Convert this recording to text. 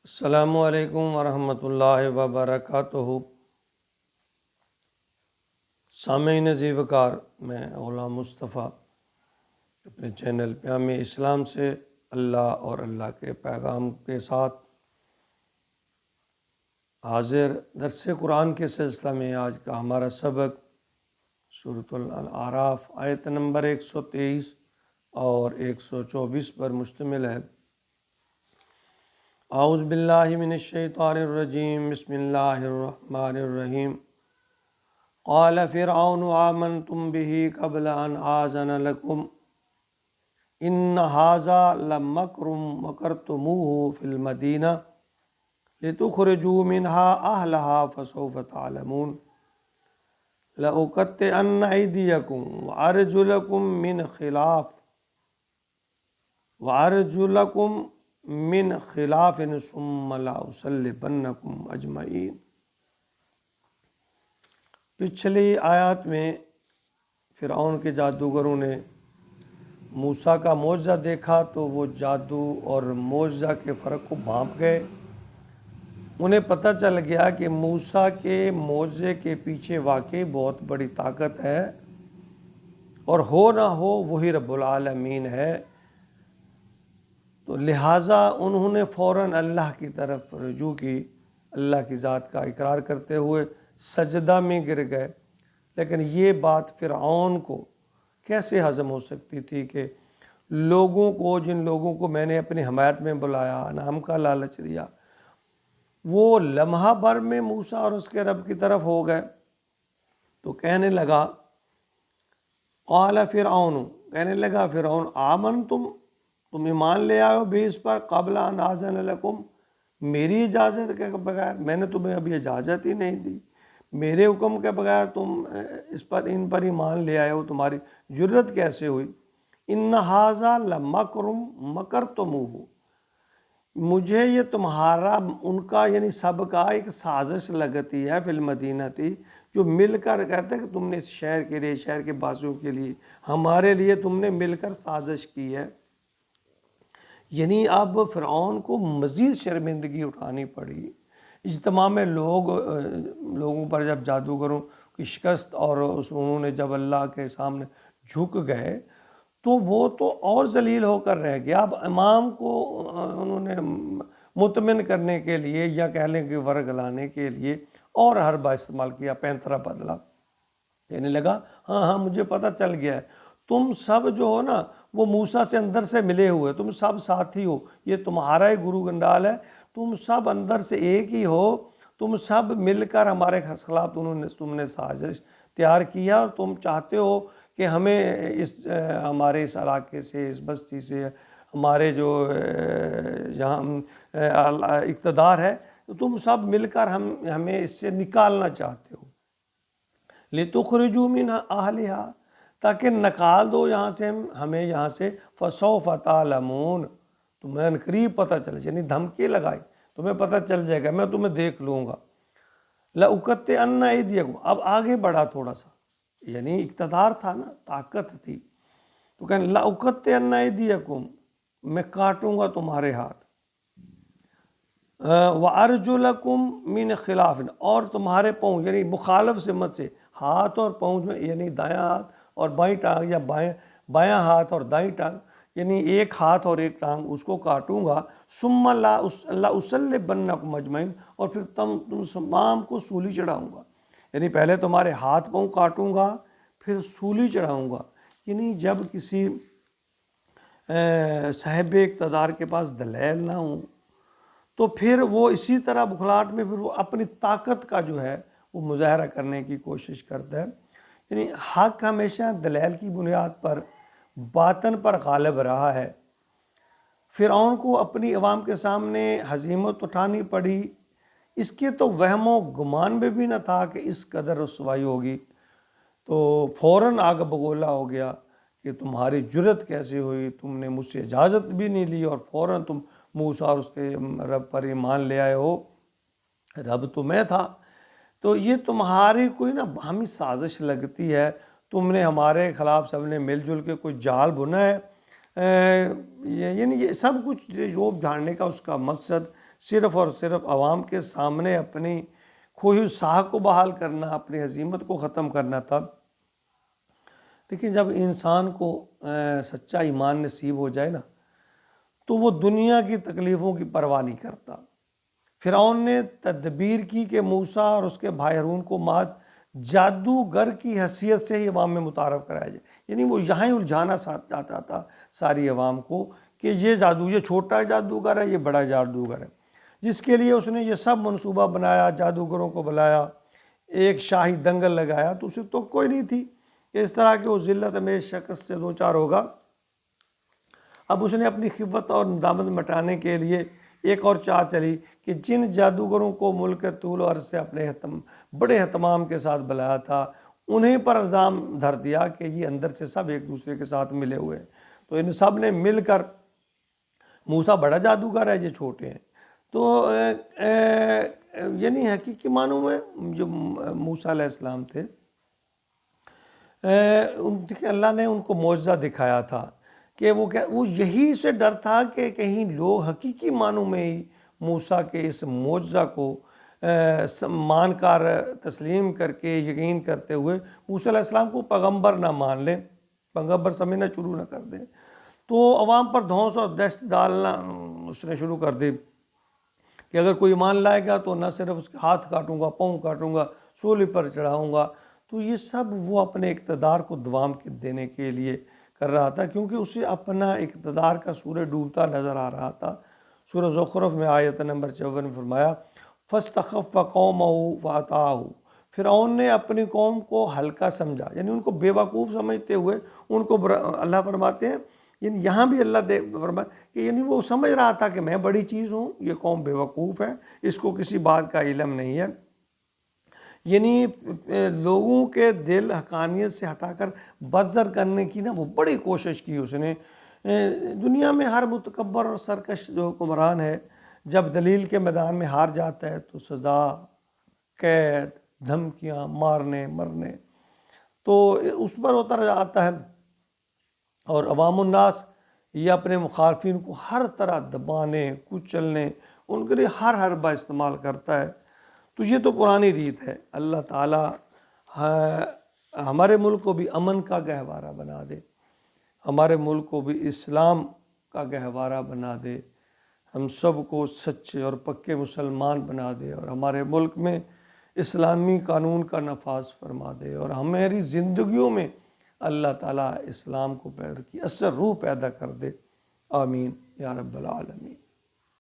السلام علیکم ورحمۃ اللہ وبرکاتہ۔ سامعین ذی وقار، میں غلام مصطفیٰ اپنے چینل پیام اسلام سے اللہ اور اللہ کے پیغام کے ساتھ حاضر درس قرآن کے سلسلہ میں آج کا ہمارا سبق سورۃ الاعراف آیت نمبر 123 اور 124 پر مشتمل ہے۔ اعوذ باللہ من الشیطان الرجیم، بسم اللہ الرحمن الرحیم۔ قال فرعون آمنتم به قبل ان آذن لكم ان هذا لمکر مکرتموه فی المدینہ لتخرجوا منها اہلها فسوف تعلمون لأقطعن ایدیکم وارجلکم من خلاف ثم لأصلبنکم اجمعین۔ پچھلی آیات میں فرعون کے جادوگروں نے موسیٰ کا معجزہ دیکھا تو وہ جادو اور معجزہ کے فرق کو بھانپ گئے۔ انہیں پتہ چل گیا کہ موسیٰ کے معجزے کے پیچھے واقعی بہت بڑی طاقت ہے اور ہو نہ ہو وہی رب العالمین ہے، تو لہٰذا انہوں نے فوراً اللہ کی طرف رجوع کی، اللہ کی ذات کا اقرار کرتے ہوئے سجدہ میں گر گئے۔ لیکن یہ بات فرعون کو کیسے ہضم ہو سکتی تھی کہ جن لوگوں کو میں نے اپنی حمایت میں بلایا، انعام کا لالچ دیا، وہ لمحہ بھر میں موسیٰ اور اس کے رب کی طرف ہو گئے۔ تو کہنے لگا قال فرعون، کہنے لگا فرعون، تم ایمان لے آئے ہو بھی اس پر قبل ان آذن لکم، میری اجازت کے بغیر، میں نے تمہیں ابھی اجازت ہی نہیں دی، میرے حکم کے بغیر تم ان پر ایمان لے آئے ہو، تمہاری جرت کیسے ہوئی؟ ان ھذا لمکر مکرتموہ، مجھے یہ تمہارا ان کا یعنی سب کا ایک سازش لگتی ہے، فی المدینہ تھی، جو مل کر کہتے ہیں کہ تم نے اس شہر کے لیے، شہر کے باسیوں کے لیے، ہمارے لیے تم نے مل کر سازش کی ہے۔ یعنی اب فرعون کو مزید شرمندگی اٹھانی پڑی۔ اجتماع میں لوگوں پر جب جادوگروں کی شکست اور انہوں نے جب اللہ کے سامنے جھک گئے تو وہ تو اور ذلیل ہو کر رہ گیا۔ اب امام کو انہوں نے مطمئن کرنے کے لیے یا کہہ لیں کہ ورگ لانے کے لیے اور حربہ استعمال کیا، پینترا بدلا، کہنے لگا ہاں مجھے پتہ چل گیا ہے، تم سب جو ہو نا وہ موسیٰ سے اندر سے ملے ہوئے، تم سب ساتھی ہو، یہ تمہارا ہی گرو گنڈال ہے، تم سب اندر سے ایک ہی ہو، تم سب مل کر ہمارے خلاف تم نے سازش تیار کیا، اور تم چاہتے ہو کہ ہمیں ہمارے اس علاقے سے، اس بستی سے، ہمارے جو جہاں اقتدار ہے، تم سب مل کر ہمیں اس سے نکالنا چاہتے ہو۔ لِتُخْرِجُوا مِنْ أَهْلِهَا، تاکہ نکال دو ہمیں یہاں سے، فَسَوْفَ تَعْلَمُونَ، تمہیں عنقریب پتہ چلے، یعنی دھمکی لگائی، تمہیں پتہ چل جائے گا، میں تمہیں دیکھ لوں گا۔ لَأُقَطِّعَنَّ أَيْدِيَكُمْ، اب آگے بڑھا تھوڑا سا، یعنی اقتدار تھا نا، طاقت تھی، تو کہنے لَأُقَطِّعَنَّ أَيْدِيَكُمْ، میں کاٹوں گا تمہارے ہاتھ، وَأَرْجُلَكُمْ مِنْ خِلَافٍ، اور تمہارے پاؤں یعنی مخالف سمت سے، ہاتھ اور پاؤں جو یعنی دایاں ہاتھ اور بائیں ٹانگ، یا بایاں ہاتھ اور دائیں ٹانگ، یعنی ایک ہاتھ اور ایک ٹانگ، اس کو کاٹوں گا۔ ثُمَّ لَأُصَلِّبَنَّكُمْ أَجْمَعِينَ، اور پھر تم تمام کو سولی چڑھاؤں گا، یعنی پہلے تمہارے ہاتھ پاؤں کاٹوں گا، پھر سولی چڑھاؤں گا۔ یعنی جب کسی صاحب اقتدار کے پاس دلیل نہ ہوں تو پھر وہ اسی طرح بکھلاہٹ میں پھر وہ اپنی طاقت کا جو ہے وہ مظاہرہ کرنے کی کوشش کرتا ہے۔ یعنی حق ہمیشہ دلیل کی بنیاد پر، باطن پر غالب رہا ہے۔ فرعون کو اپنی عوام کے سامنے ہزیمت اٹھانی پڑی، اس کے تو وہم و گمان میں بھی نہ تھا کہ اس قدر رسوائی ہوگی، تو فوراً آگ بگولا ہو گیا کہ تمہاری جرت کیسے ہوئی، تم نے مجھ سے اجازت بھی نہیں لی اور فوراً تم موسیٰ اور اس کے رب پر ایمان لے آئے ہو، رب تو میں تھا۔ تو یہ تمہاری کوئی نا باہمی سازش لگتی ہے، تم نے ہمارے خلاف سب نے مل جل کے کوئی جال بنا ہے، یعنی یہ سب کچھ جوب جھاڑنے کا اس کا مقصد صرف اور صرف عوام کے سامنے اپنی کھوئی ساہ کو بحال کرنا، اپنی عزیمت کو ختم کرنا تھا۔ لیکن جب انسان کو سچا ایمان نصیب ہو جائے نا تو وہ دنیا کی تکلیفوں کی پرواہ نہیں کرتا۔ فرعون نے تدبیر کی کہ موسیٰ اور اس کے بھائی ہارون کو محض جادوگر کی حیثیت سے ہی عوام میں متعارف کرایا جائے، یعنی وہ یہاں ہی الجھانا چاہتا تھا ساری عوام کو کہ یہ چھوٹا جادوگر ہے، یہ بڑا جادوگر ہے، جس کے لیے اس نے یہ سب منصوبہ بنایا، جادوگروں کو بلایا، ایک شاہی دنگل لگایا، تو اسے تو کوئی نہیں تھی کہ اس طرح کے وہ ذلت میں شخص سے دوچار ہوگا۔ اب اس نے اپنی خفت اور ندامت مٹانے کے لیے ایک اور چال چلی کہ جن جادوگروں کو ملک طول و عرض سے اپنے بڑے اہتمام کے ساتھ بلایا تھا، انہیں پر الزام دھر دیا کہ یہ اندر سے سب ایک دوسرے کے ساتھ ملے ہوئے ہیں، تو ان سب نے مل کر موسیٰ بڑا جادوگر ہے، یہ چھوٹے ہیں۔ تو یعنی حقیقی معنوں میں جو موسیٰ علیہ السلام تھے، اللہ نے ان کو معجزہ دکھایا تھا کہ وہ یہی سے ڈر تھا کہ کہیں لوگ حقیقی معنوں میں ہی موسیٰ کے اس معجزہ کو مان کر تسلیم کر کے یقین کرتے ہوئے موسیٰ علیہ السلام کو پیغمبر نہ مان لیں، پیغمبر سمجھنا شروع نہ کر دیں۔ تو عوام پر دھونس اور دہشت ڈالنا اس نے شروع کر دی کہ اگر کوئی ایمان لائے گا تو نہ صرف اس کے ہاتھ کاٹوں گا، پاؤں کاٹوں گا، سولی پر چڑھاؤں گا۔ تو یہ سب وہ اپنے اقتدار کو دوام دینے کے لیے کر رہا تھا، کیونکہ اسے اپنا اقتدار کا سورج ڈوبتا نظر آ رہا تھا۔ سورہ زخرف میں آیت نمبر 54 میں فرمایا فَاسْتَخَفَّ قَوْمَهُ فَأَطَاعُوهُ، فرعون نے اپنی قوم کو ہلکا سمجھا، یعنی ان کو بیوقوف سمجھتے ہوئے ان کو اللہ فرماتے ہیں، یعنی یہاں بھی اللہ فرمایا کہ یعنی وہ سمجھ رہا تھا کہ میں بڑی چیز ہوں، یہ قوم بیوقوف ہے، اس کو کسی بات کا علم نہیں ہے۔ یعنی لوگوں کے دل حقانیت سے ہٹا کر بدزر کرنے کی وہ بڑی کوشش کی اس نے۔ دنیا میں ہر متکبر اور سرکش جو حکمران ہے، جب دلیل کے میدان میں ہار جاتا ہے تو سزا، قید، دھمکیاں، مارنے مرنے تو اس پر اتر جاتا ہے، اور عوام الناس یہ اپنے مخالفین کو ہر طرح دبانے، کچلنے، ان کے لیے ہر حربہ استعمال کرتا ہے۔ تو یہ تو پرانی ریت ہے۔ اللہ تعالیٰ ہمارے ملک کو بھی امن کا گہوارہ بنا دے، ہمارے ملک کو بھی اسلام کا گہوارہ بنا دے، ہم سب کو سچے اور پکے مسلمان بنا دے، اور ہمارے ملک میں اسلامی قانون کا نفاذ فرما دے، اور ہماری زندگیوں میں اللہ تعالیٰ اسلام کو کی اثر روح پیدا کر دے۔ آمین یا رب العالمین۔